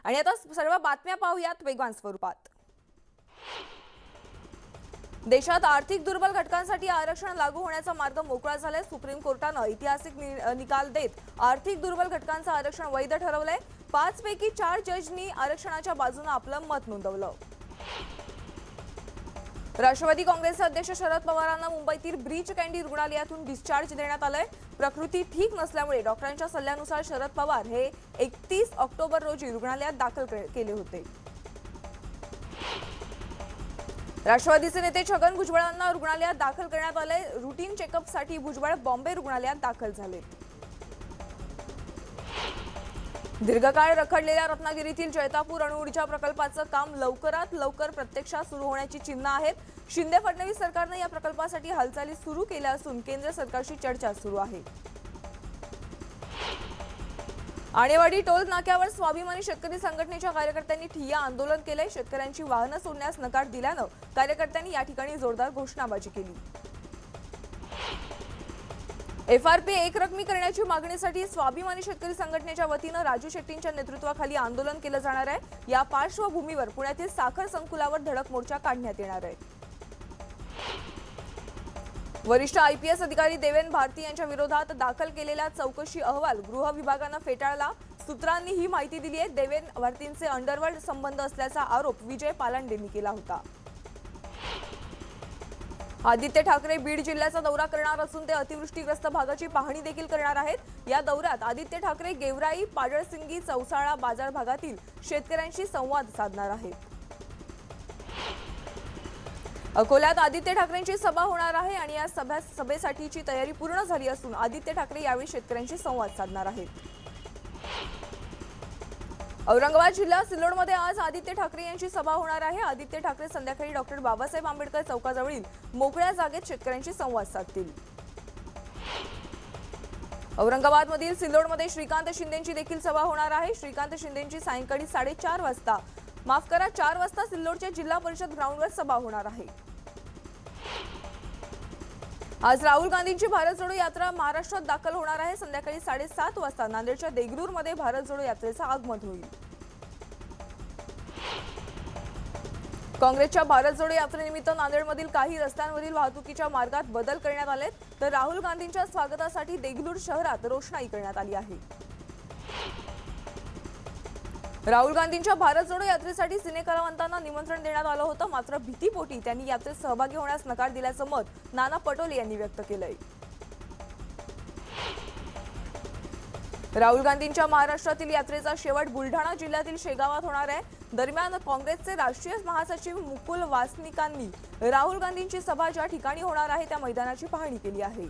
आणि आता सर्व बातम्या पाहूयात वेगवान स्वरूपात। देशात आर्थिक दुर्बल घटकांसाठी आरक्षण लागू होण्याचा मार्ग मोकळा झालाय। सुप्रीम कोर्टाने ऐतिहासिक निकाल देत आर्थिक दुर्बल घटकांचं आरक्षण वैध ठरवलंय। 5 पैकी 4 जजनी आरक्षणाच्या बाजूने आपलं मत नोंदवलं। राष्ट्रवादी काँग्रेसचे अध्यक्ष शरद पवारांना मुंबईतील ब्रीच कँडी रुग्णालयातून डिस्चार्ज देण्यात आलाय। प्रकृती ठीक नसल्यामुळे डॉक्टरांच्या सल्ल्यानुसार शरद पवार हे 31 ऑक्टोबर रोजी रुग्णालयात दाखल केले होते। राष्ट्रवादीचे नेते छगन भुजबळांना रुग्णालयात दाखल करण्यात आले। रूटीन चेकअपसाठी भुजबळ बॉम्बे रुग्णालयात दाखल झाले। दीर्घकाळ रखडलेल्या रत्नागिरीतील जैतापूर अणुऊर्जा प्रकल्पाचं काम लवकरात लवकर प्रत्यक्षात सुरू होण्याची चिन्ह आहेत। शिंदे फडणवीस सरकारने या प्रकल्पासाठी हालचाली सुरू केल्या असून केंद्र सरकारशी चर्चा सुरू आहे। आणेवाडी टोल नाक्यावर स्वाभिमानी शेतकरी संघटनेच्या कार्यकर्त्यांनी ठिय्या आंदोलन केले। शेतकऱ्यांची वाहनं सोडण्यास नकार दिल्यानं कार्यकर्त्यांनी या ठिकाणी जोरदार घोषणाबाजी केली। एफआरपी एकरकमी करण्याची मागणीसाठी स्वाभिमानी शेतकरी संघटनेच्या वतीने राजू शेट्टींच्या नेतृत्वाखाली आंदोलन केलं जाणार आहे। या पार्श्वभूमीवर पुण्यातील साखर संकुलावर धडक मोर्चा काढण्यात येणार आहे। वरिष्ठ आयपीएस अधिकारी देवेन भारती यांच्या विरोधात दाखल केलेला चौकशी अहवाल गृह विभागाने फेटाळला। सूत्रांनी ही माहिती दिली आहे। देवेन भारतींचे अंडरवर्ल्ड संबंध असल्याचा आरोप विजय पालांडेंनी केला होता। आदित्य ठाकरे बीड जिल्ह्याचा दौरा करणार असून ते अतिवृष्टीग्रस्त भागाची पाहणी देखील करणार आहेत। या दौऱ्यात आदित्य ठाकरे गेवराई, पाडळसिंगी, चौसाळा बाजार भागातील शेतकऱ्यांशी संवाद साधणार आहेत। अकोल्यात आदित्य ठाकरेंची सभा होणार आहे आणि या सभेसाठीची तयारी पूर्ण झाली असून आदित्य ठाकरे यावेळी शेतकऱ्यांशी संवाद साधणार आहेत। औरंगाबाद जिल्हा सिल्लोडमध्ये आज आदित्य ठाकरे यांची सभा होणार आहे। आदित्य ठाकरे संध्याकाळी डॉक्टर बाबासाहेब आंबेडकर चौकाजवळील मोकळ्या जागेत शेतकऱ्यांशी संवाद साधतील। औरंगाबादमधील सिल्लोडमध्ये श्रीकांत शिंदेंची देखील सभा होणार आहे। श्रीकांत शिंदेंची सायंकाळी 4:30 वाजता 4 वाजता सिल्लोडच्या जिल्हा परिषद ग्राउंडवर सभा होणार आहे। आज राहुल गांधींची भारत जोडो यात्रा महाराष्ट्रात दाखल होणार आहे। संध्याकाळी 7:30 वाजता नांदेडच्या देगलूरमध्ये भारत जोडो यात्रेचं आगमन होईल। काँग्रेसच्या भारत जोडो यात्रेनिमित्त नांदेडमधील काही रस्त्यांवरील वाहतुकीच्या मार्गात बदल करण्यात आले। तर राहुल गांधींच्या स्वागतासाठी देगलूर शहरात रोषणाई करण्यात आली आहे। राहुल गांधींच्या भारत जोडो यात्रेसाठी सिनेकलावंतांना निमंत्रण देण्यात आलं होतं, मात्र भीतीपोटी त्यांनी यात्रेत सहभागी होण्यास नकार दिल्याचं मत नाना पटोले यांनी व्यक्त केलंय। राहुल गांधींच्या महाराष्ट्रातील यात्रेचा शेवट बुलढाणा जिल्ह्यातील शेगावात होणार आहे। दरम्यान काँग्रेसचे राष्ट्रीय महासचिव मुकुल वासनिकांनी राहुल गांधींची सभा ज्या ठिकाणी होणार आहे त्या मैदानाची पाहणी केली आहे।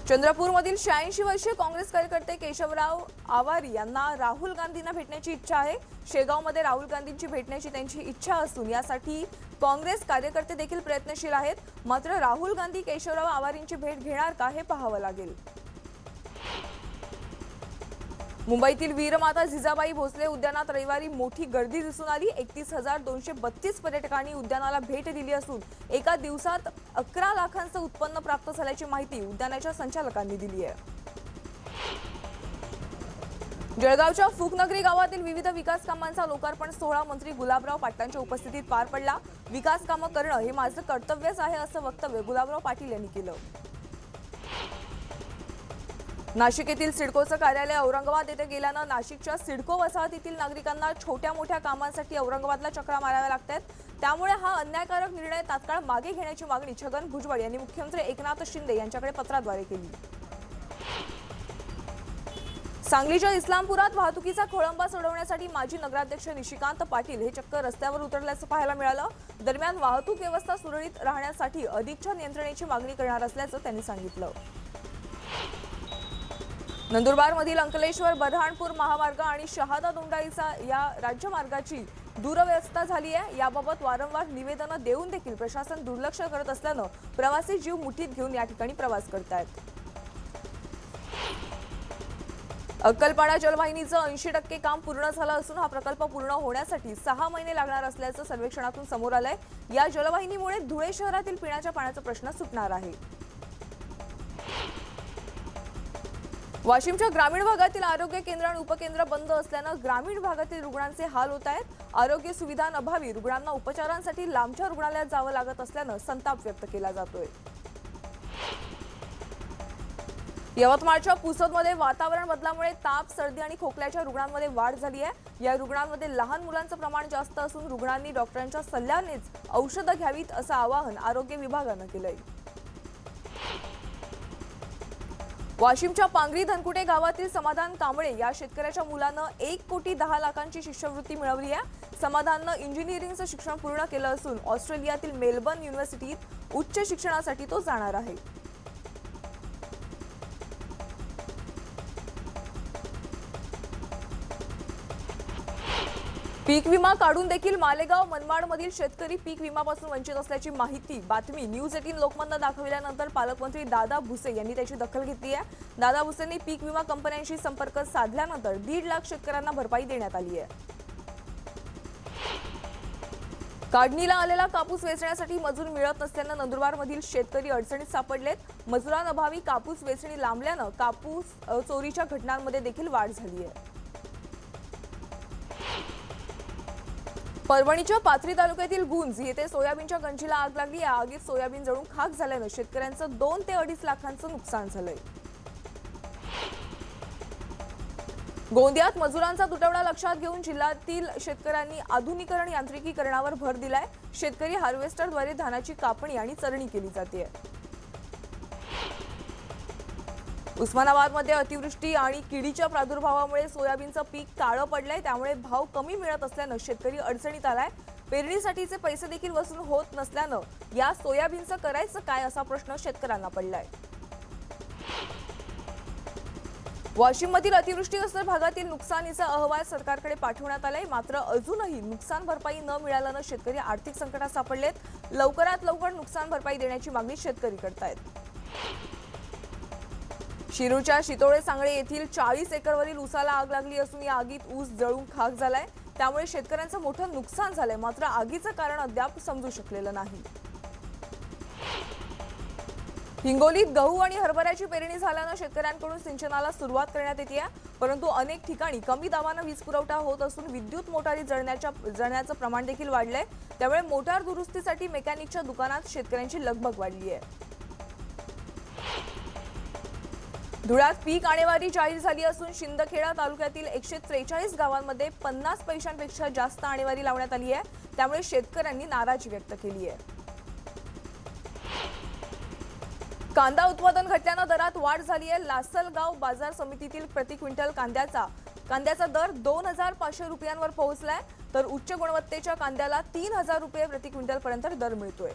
चंद्रपूरमधील 86 वर्षीय काँग्रेस कार्यकर्ते केशवराव आवारी यांना राहुल गांधींना भेटण्याची इच्छा आहे। शेगावमध्ये राहुल गांधींची भेटण्याची त्यांची इच्छा असून यासाठी काँग्रेस कार्यकर्ते देखील प्रयत्नशील आहेत। मात्र राहुल गांधी केशवराव आवारींची भेट घेणार का हे पाहावं लागेल। मुंबईतील वीरमाता जिजाबाई भोसले उद्यानात रविवारी मोठी गर्दी दिसून आली। 31,232 पर्यटकांनी उद्यानाला भेट दिली असून एका दिवसात 11 लाखांचं उत्पन्न प्राप्त झाल्याची माहिती उद्यानाच्या संचालकांनी दिली आहे। जळगावच्या फुकनगरी गावातील विविध विकास कामांचा लोकार्पण सोहळा मंत्री गुलाबराव पाटलांच्या उपस्थितीत पार पडला। विकास कामं करणं हे माझं कर्तव्यच आहे असं वक्तव्य गुलाबराव पाटील यांनी केलं। नाशिक येथील सिडकोचं कार्यालय औरंगाबाद येथे गेल्यानं नाशिकच्या सिडको वसाहतीतील नागरिकांना छोट्या मोठ्या कामांसाठी औरंगाबादला चक्रा माराव्या लागतात। त्यामुळे हा अन्यायकारक निर्णय तात्काळ मागे घेण्याची मागणी छगन भुजबळ यांनी मुख्यमंत्री एकनाथ शिंदे यांच्याकडे पत्राद्वारे केली। सांगलीच्या इस्लामपुरात वाहतुकीचा खोळंबा सोडवण्यासाठी माजी नगराध्यक्ष निशिकांत पाटील हे चक्क रस्त्यावर उतरल्याचं पाहायला मिळालं। दरम्यान वाहतूक व्यवस्था सुरळीत राहण्यासाठी अधिकच्या नियंत्रणेची मागणी करणार असल्याचं त्यांनी सांगितलं। नंदुरबारमधील अंकलेश्वर बऱ्हाणपूर महामार्ग आणि शहादा दोंडाईचा या राज्यमार्गाची दुरवस्था झाली आहे। याबाबत वारंवार निवेदनं देऊन देखील प्रशासन दुर्लक्ष करत असल्यानं प्रवासी जीव मुठीत घेऊन या ठिकाणी प्रवास करतायत। अक्कलपाडा जलवाहिनीचं 80% काम पूर्ण झालं असून हा प्रकल्प पूर्ण होण्यासाठी 6 महिने लागणार असल्याचं सर्वेक्षणातून समोर आलंय। या जलवाहिनीमुळे धुळे शहरातील पिण्याच्या पाण्याचा प्रश्न सुटणार आहे। वाशिमच्या ग्रामीण भागातील आरोग्य केंद्र आणि उपकेंद्र बंद असल्यानं ग्रामीण भागातील रुग्णांचे हाल होत आहेत। आरोग्य सुविधांअभावी रुग्णांना उपचारांसाठी लांबच्या रुग्णालयात जावं लागत असल्यानं संताप व्यक्त केला जातोय। यवतमाळच्या पुसदमध्ये वातावरण बदलामुळे ताप, सर्दी आणि खोकल्याच्या रुग्णांमध्ये वाढ झाली आहे। या रुग्णांमध्ये लहान मुलांचं प्रमाण जास्त असून रुग्णांनी डॉक्टरांच्या सल्ल्यानेच औषधं घ्यावीत असं आवाहन आरोग्य विभागानं केलंय। वाशिमच्या पांगरी धनकुटे गावातील समाधान कांबळे या शेतकऱ्याच्या मुलानं 1,10,00,000ची शिष्यवृत्ती मिळवली आहे। समाधाननं इंजिनिअरिंगचं शिक्षण पूर्ण केलं असून ऑस्ट्रेलियातील मेलबर्न युनिव्हर्सिटीत उच्च शिक्षणासाठी तो जाणार आहे। पीक विमा काढून देखील मालेगाव मनमाडमधील शेतकरी पीक विमापासून वंचित असल्याची बातमी न्यूज 18 लोकमतनं दाखविल्यानंतर पालकमंत्री दादा भुसे यांनी त्याची दखल घेतली आहे। दादा भुसेंनी पीक विमा कंपन्यांशी संपर्क साधल्यानंतर 1.5 लाख शेतकऱ्यांना भरपाई देण्यात आली आहे। काढणीला आलेला कापूस वेचण्यासाठी मजूर मिळत नसल्यानं नंदुरबारमधील शेतकरी अडचणीत सापडलेत। मजुरांअभावी कापूस वेचणी लांबल्यानं कापूस चोरीच्या घटनांमध्ये देखील वाढ झाली आहे। परभणीच्या पाथरी तालुक्यातील गुंज येथे सोयाबीनच्या गंजीला आग लागली। या आगीत सोयाबीन जळून खाक झाल्यानं शेतकऱ्यांचं 2 ते 2.5 लाखांचं नुकसान झालंय। गोंदियात मजुरांचा तुटवडा लक्षात घेऊन जिल्ह्यातील शेतकऱ्यांनी आधुनिकीकरण यांत्रिकीकरणावर भर दिलाय। शेतकरी हार्वेस्टरद्वारे धानाची कापणी आणि चरणी केली जाते। उस्मानाबादमध्ये अतिवृष्टी आणि किडीच्या प्रादुर्भावामुळे सोयाबीनचं पीक काळं पडलंय। त्यामुळे भाव कमी मिळत असल्यानं शेतकरी अडचणीत आलाय। पेरणीसाठीचे पैसे देखील वसूल होत नसल्यानं या सोयाबीनचं करायचं काय असा प्रश्न शेतकऱ्यांना पडलाय। वाशिममधील अतिवृष्टीग्रस्त भागातील नुकसानीचा अहवाल सरकारकडे पाठवण्यात आलाय। मात्र अजूनही नुकसान भरपाई न मिळाल्यानं शेतकरी आर्थिक संकटात सापडलेत। लवकरात लवकर नुकसान भरपाई देण्याची मागणी शेतकरी करतायत। शिरूरच्या शितोळे सांगळे येथील 40 एकरवरील ऊसाला आग लागली असून या आगीत ऊस जळून खाक झालाय। त्यामुळे शेतकऱ्यांचं मोठं नुकसान झालंय। मात्र आगीचं कारण अद्याप समजू शकलेलं नाही। हिंगोलीत गहू आणि हरभऱ्याची पेरणी झाल्यानं शेतकऱ्यांकडून सिंचनाला सुरुवात करण्यात येते, परंतु अनेक ठिकाणी कमी दाबानं वीज पुरवठा होत असून विद्युत मोटारी जळण्याचं प्रमाण देखील वाढलंय। त्यामुळे मोटार दुरुस्तीसाठी मेकॅनिकच्या दुकानात शेतकऱ्यांची लगबग वाढली आहे। धुळ्यात पीक आणेवारी जाहीर झाली असून शिंदखेडा तालुक्यातील 143 गावांमध्ये 50 पैशांपेक्षा जास्त आणेवारी लावण्यात आली आहे। त्यामुळे शेतकऱ्यांनी नाराजी व्यक्त केली आहे। कांदा उत्पादन घटल्यानं दरात वाढ झाली आहे। लासलगाव बाजार समितीतील प्रति क्विंटल कांद्याचा दर 2,500 रुपयांवर पोहोचलाय, तर उच्च गुणवत्तेच्या कांद्याला 3,000 रुपये प्रति क्विंटल पर्यंत दर मिळतोय।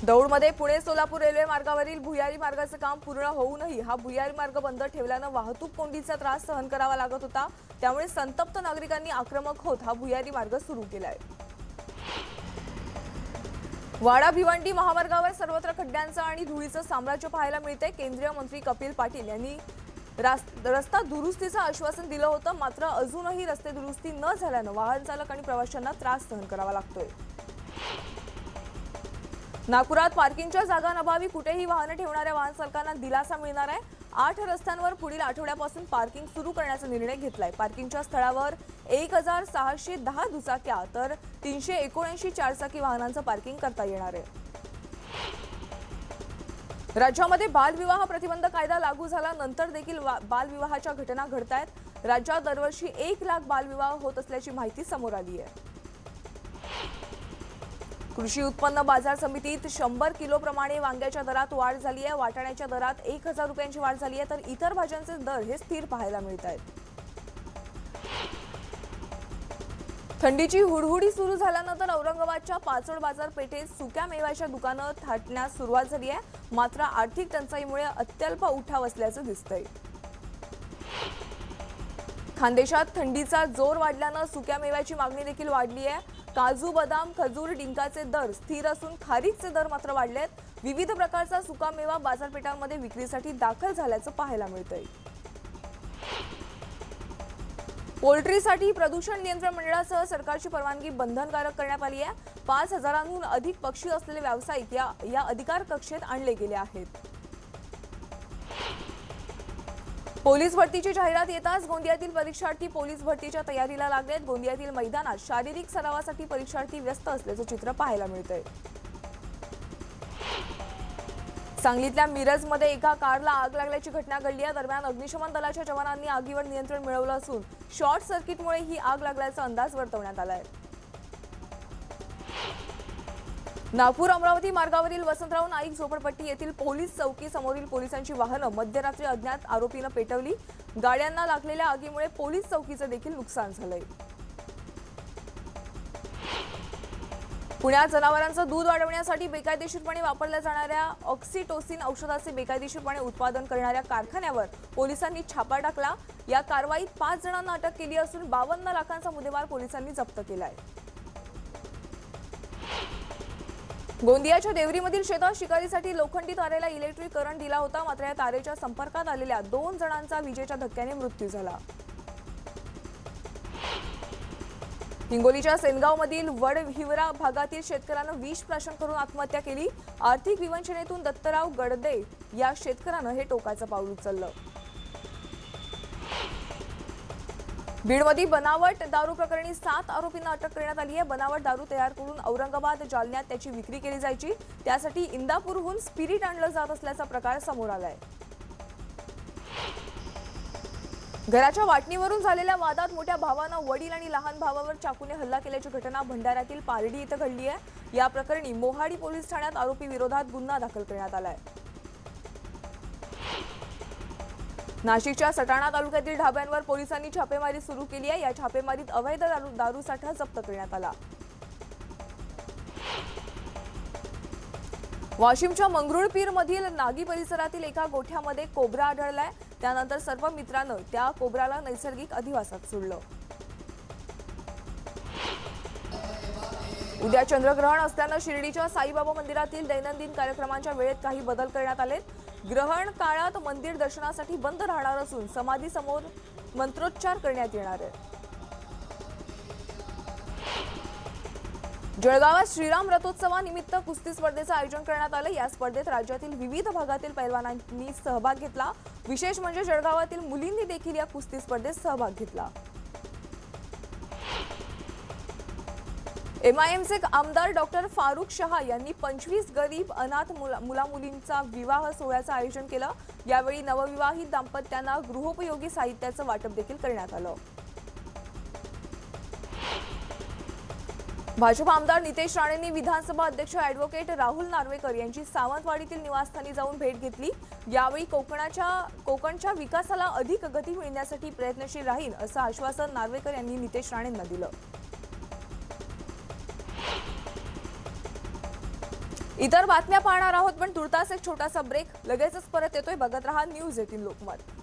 दौंडमध्ये पुणे सोलापूर रेल्वे मार्गावरील भुयारी मार्गाचं काम पूर्ण होऊनही हा भुयारी मार्ग बंद ठेवल्यानं वाहतूक कोंडीचा त्रास सहन करावा लागत होता। त्यामुळे संतप्त नागरिकांनी आक्रमक होत हा भुयारी मार्ग सुरू केलाय। वाडा भिवंडी महामार्गावर सर्वत्र खड्ड्यांचं आणि धुळीचं साम्राज्य पाहायला मिळते। केंद्रीय मंत्री कपिल पाटील यांनी रस्ता दुरुस्तीचं आश्वासन दिलं होतं, मात्र अजूनही रस्ते दुरुस्ती न झाल्यानं वाहन चालक आणि प्रवाशांना त्रास सहन करावा लागतोय। नागपुरात पार्किंगच्या जागांअभावी कुठेही वाहनं ठेवणाऱ्या वाहन चालकांना दिलासा मिळणार आहे। 8 रस्त्यांवर पुढील आठवड्यापासून पार्किंग सुरू करण्याचा निर्णय घेतलाय। पार्किंगच्या स्थळावर 1,610 दुचाक्या तर 379 चारचाकी वाहनांचं पार्किंग करता येणार आहे। राज्यामध्ये बालविवाह प्रतिबंध कायदा लागू झाल्यानंतर देखील बालविवाहाच्या घटना घडतायत। राज्यात दरवर्षी 1 लाख बालविवाह होत असल्याची माहिती समोर आली आहे। कृषी उत्पन्न बाजार समितीत 100 किलोप्रमाणे वांग्याच्या दरात वाढ झाली आहे। वाटाण्याच्या दरात 1,000 रुपयांची वाढ झाली आहे, तर इतर भाज्यांचे दर हे स्थिर पाहायला मिळत आहेत। थंडीची हुडहुडी सुरू झाल्यानंतर औरंगाबादच्या पाचोड बाजारपेठेत सुक्या मेव्याच्या दुकानं थाटण्यास सुरुवात झाली आहे। मात्र आर्थिक टंचाईमुळे अत्यल्प उठाव असल्याचं दिसतंय। खानदेशात थंडीचा जोर वाढल्यानं सुक्या मेव्याची मागणी देखील वाढली आहे। काजू, बदाम, खजूर, डिंकाचे दर स्थिर असून खारीकचे दर मात्र वाढलेत। विविध प्रकारचा सुका मेवा बाजारपेठांमध्ये विक्रीसाठी दाखल झाल्याचं पाहायला मिळतंय। पोल्ट्रीसाठी प्रदूषण नियंत्रण मंडळासह सरकारची परवानगी बंधनकारक करण्यात आली आहे। 5,000हून अधिक पक्षी असलेले व्यावसायिक या अधिकार कक्षेत आणले गेले आहेत। पोलीस भरतीची जाहिरात येताच गोंदियातील परीक्षार्थी पोलीस भरतीच्या तयारीला लागलेत. गोंदियातील मैदानात शारीरिक सरावासाठी परीक्षार्थी व्यस्त असल्याचं चित्र पाहायला मिळतंय. सांगलीतल्या मिरजमध्ये एका कारला आग लागल्याची घटना घडली आहे. दरम्यान अग्निशमन दलाच्या जवानांनी आगीवर नियंत्रण मिळवलं असून शॉर्ट सर्किटमुळे ही आग लागल्याचा अंदाज वर्तवण्यात आलाय. नागपूर अमरावती मार्गावरील वसंतराव नाईक झोपडपट्टी येथील पोलीस चौकी समोरील पोलिसांची वाहनं मध्यरात्री अज्ञात आरोपीनं पेटवली. गाड्यांना लागलेल्या आगीमुळे पोलीस चौकीचं देखील नुकसान झालंय. पुण्यात जनावरांचं दूध वाढवण्यासाठी बेकायदेशीरपणे वापरल्या जाणाऱ्या ऑक्सिटोसिन औषधाचे बेकायदेशीरपणे उत्पादन करणाऱ्या कारखान्यावर पोलिसांनी छापा टाकला. या कारवाईत 5 जणांना अटक केली असून 52 लाखांचा मुद्देमाल पोलिसांनी जप्त केलाय. गोंदियाच्या देवरीमधील शेतात शिकारीसाठी लोखंडी तारेला इलेक्ट्रिक करंट दिला होता. मात्र या तारेच्या संपर्कात आलेल्या 2 जणांचा विजेच्या धक्क्याने मृत्यू झाला. हिंगोलीच्या सेनगावमधील वडहिवरा भागातील शेतकऱ्यानं विष प्राशन करून आत्महत्या केली. आर्थिक विवंचनेतून दत्तराव गडदे या शेतकऱ्यानं हे टोकाचं पाऊल उचललं. बीडमध्ये बनावट दारू प्रकरणी 7 आरोपींना अटक करण्यात आली आहे. बनावट दारू तयार करून औरंगाबाद, जालन्यात त्याची विक्री केली जायची. त्यासाठी इंदापूरहून स्पिरिट आणलं जात असल्याचा प्रकार समोर आलाय. घराच्या वाटणीवरून झालेल्या वादात मोठ्या भावानं वडील आणि लहान भावावर चाकूने हल्ला केल्याची घटना भंडाऱ्यातील पारडी इथं घडली आहे. या प्रकरणी मोहाडी पोलीस ठाण्यात आरोपी विरोधात गुन्हा दाखल करण्यात आलाय. नाशिकच्या सटाणा तालुक्यातील ढाब्यांवर पोलिसांनी छापेमारी सुरू केली आहे. या छापेमारीत अवैध दारू साठा जप्त करण्यात आला. वाशिमच्या मंगरुळपीर मधील नागी परिसरातील एका गोठ्यामध्ये कोब्रा आढळलाय. त्यानंतर सर्व मित्रांनो त्या कोब्राला नैसर्गिक अधिवासात सोडलं. उद्या चंद्रग्रहण असल्यानं शिर्डीच्या साईबाबा मंदिरातील दैनंदिन कार्यक्रमांच्या वेळेत काही बदल करण्यात आलेत. ग्रहण काळात मंदिर दर्शनासाठी बंद राहणार असून समाधी समोर मंत्रोच्चार करण्यात येणार आहे. जळगावात श्रीराम रथोत्सवानिमित्त कुस्ती स्पर्धेचं आयोजन करण्यात आलं. या स्पर्धेत राज्यातील विविध भागातील पैलवानांनी सहभाग घेतला. विशेष म्हणजे जळगावातील मुलींनी देखील या कुस्ती स्पर्धेत सहभाग घेतला. एमआयएमचे आमदार डॉक्टर फारुख शहा यांनी 25 गरीब अनाथ मुलामुलींचा विवाह सोहळ्याचं आयोजन केलं. यावेळी नवविवाहित दाम्पत्यांना गृहोपयोगी साहित्याचं वाटप देखील करण्यात आलं. भाजप आमदार नितेश राणेंनी विधानसभा अध्यक्ष ॲडव्होकेट राहुल नार्वेकर यांची सावंतवाडीतील निवासस्थानी जाऊन भेट घेतली. यावेळी कोकणच्या विकासाला अधिक गती मिळण्यासाठी प्रयत्नशील राहील असं आश्वासन नार्वेकर यांनी नितेश राणेंना दिलं. इतर बातम्या पाहणार आहोत, पण तुर्तास एक छोटासा ब्रेक. लगेचच परत येतोय. बघत रहा न्यूज 18 लोकमत.